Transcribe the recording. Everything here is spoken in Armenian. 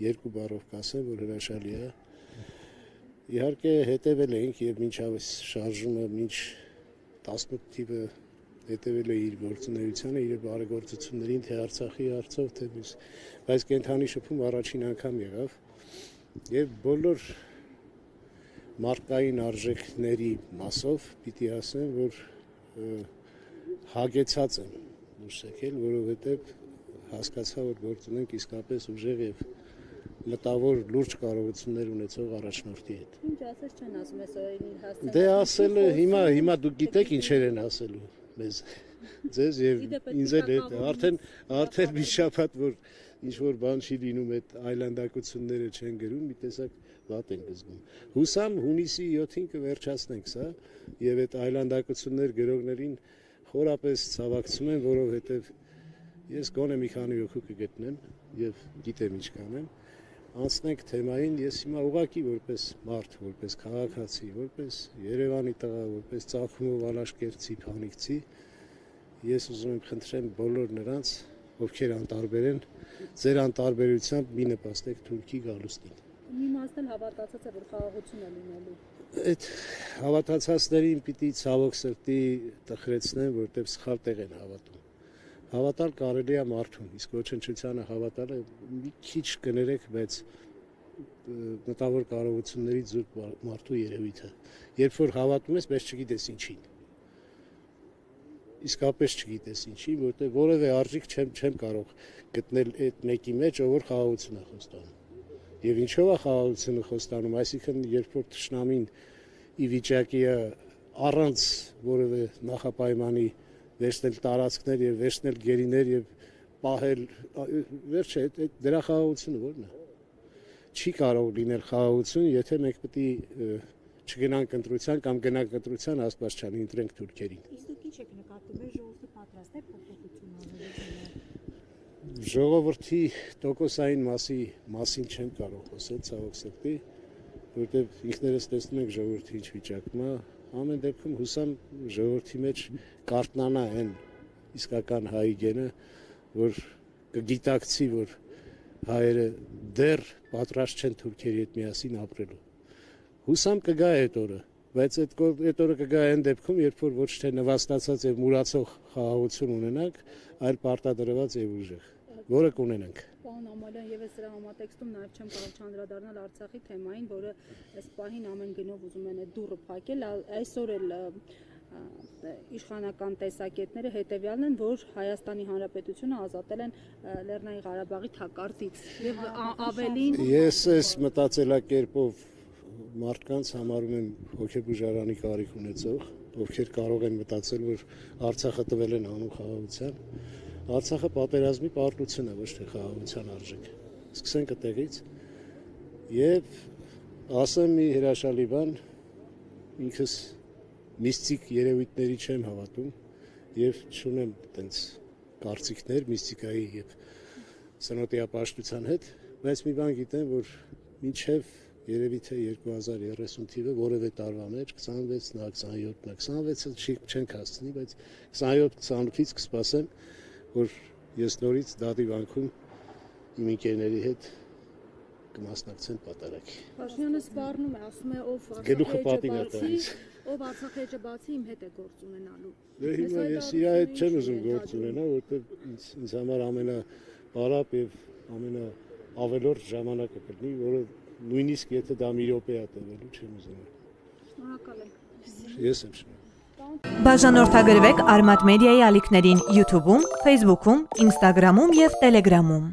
երկու բառով կասեմ, որ հրաշալի է։ Իհարկե հետևել ենք եւ մինչ շարժումը, մինչ 18 թիվը հետևել է իր գործունեությանը, իր բարեգործություններին, թե Արցախի հարցով, թե մյուս, բայց կենթանի շփում առաջին անգամ եղավ եւ բոլոր մարդկային արժեքների մասով պիտի ասեմ, որ հագեցած եմ դուրս եկել, որովհետեւ հասկացա, որ գործ ունենք իսկապես ուժեղ եւ մտավոր լուրջ կարողություններ ունեցող առաջնորդի հետ։ Ինչ ասես չեն ասում այս օրերին հասցնել։ Դե ասելը հիմա դուք գիտեք ինչեր են ասելու մեզ ձեզ եւ ինձ էլ արդեն մի շաբաթ որ ինչ որ բան չի լինում, այդ այլանդակությունները չեն գրում, մի տեսակ վատ ենք զգում։ Հուսամ հունիսի 7-ին կվերջացնենք սա եւ այդ այլանդակություններ գրողներին խորապես ցավակցում եմ, որովհետեւ ես գոնե մի քանի օգուտ կգտնեմ եւ գիտեմ ինչ կանեմ։ Անցնենք թեմային, ես հիմա ուղղակի որպես մարդ, որպես քաղաքացի, որպես Երևանի տղա, որպես Ծագումով Ալաշկերտցի, Փանիկցի, ես ուզում եմ խնդրեմ բոլոր նրանց, ովքեր անտարբեր են, ձեր անտարբերությամբ մի նպաստեք Թուրքի գալուստին։ Մի մասն հավատացած է, որ խաղաղություն է լինելու։ Այդ հավատացածներին պիտի ցավոք սրտի տխրեցնեմ, որտեղ սխալ տեղ են հավատում։ Հավատալ կարելի է մարդուն, իսկ ոչնչությանը հավատալը մի քիչ կներեք, բայց մտավոր կարողություններից զուրկ մարդու երևույթ է։ Երբ որ հավատում ես, բայց չգիտես ինչին։ Իսկապես չգիտես ինչի, որտեղ որևէ արժեք չեմ կարող գտնել այդ մեկի մեջ, ով որ խաղաղություն է խոստանում։ Եվ ինչով է խաղաղությունը խոստանում, այսինքն երբ որ թշնամին ի վիճակի է առանց որևէ նախապայմանի վերցնել տարածքներ եւ վերցնել գերիներ եւ պահել, վերջը դրա խաղաղությունը ո՞րն է։ Չի կարող լինել խաղաղություն, եթե մենք պետք է չգնանք ընտրության կամ գնանք ընտրության, աստված չանի, ընտրենք թուրքերին։ Իսկ դուք ինչ եք նկատում, ժողովուրդը պատրաստ է փոփոխություն անելու։ Ժողովրդի տոկոսային մասին չեմ կարող խոսել, ցավոք սրտի, որտեղ ինքներս տեսնում ենք ժողովրդի ինչ վիճակում է։ Ամեն դեպքում հուսամ ժողովրդի մեջ կարտնանա այն իսկական հայ գենը, որ կգիտակցի, որ հայերը դեռ պատրաստ չեն թուրքերի հետ միասին ապրելու։ Հուսամ կգա այդ օրը, բայց այդ օրը կգա այն դեպքում, երբ որ ոչ թե նվաստացած եւ մուրացող խաղաղություն ունենանք, այլ պարտադրված եւ ուժեղ, որը կունենանք։ Պարոն Ամալյան, եւ ես դրա համատեքստում նաեւ չեմ կարող չանդրադառնալ Արցախի թեմային, որը այս պահին ամեն գնով ուզում են այդ դուռը փակել, այսօր էլ իշխանական տեսակետները հետևյալն են, որ Հայաստանի Հանրապետությունը ազատել են Լեռնային Ղարաբաղի թակարդից եւ ավելին Ես այս մտածելակերպով մարդկանց համարում եմ հոգեբուժարանի կարիք ունեցող, ովքեր կարող են մտածել, որ Արցախը տվել են անուն խաղաղության։ Արցախը պատերազմի պարտություն է, ոչ թե խաղաղության արժեք։ Սկսենք այդտեղից եւ ասեմ մի հրաշալի բան, ինքս միստիկ երևույթների չեմ հավատում եւ չունեմ այդպես կարծիքներ միստիկայի եւ սնոտիապաշտության հետ, բայց մի բան գիտեմ, որ մինչեւ երևի թե 2030 թիվը որևէ տարվա մեջ 26-ն, 27-ն, 26-ը չենք հասցնի, բայց 27-28-ից կսպասեմ, որ ես նորից դատի վանքում իմ ընկերների հետ կմասնակցեն պատարագի։ Փաշինյանը սպառնում է, ասում է, ով Արցախի էջը բացի իմ հետ է գործ ունենալու։ Դե հիմա ես իր հետ չեմ ուզում գործ ունենալ, որովհետև ինձ համար ամենապարապ եւ ամենաավելորդ ժամանակը կլինի, որը նույնիսկ եթե դա մի րոպե է տևելու, չեմ ուզում։ Շնորհակալ եմ։ Ես եմ շնորհակալ։ Բաժանորդագրվեք Արմատ մեդիայի ալիքներին YouTube-ում, Facebook-ում, Instagram-ում եւ Telegram-ում։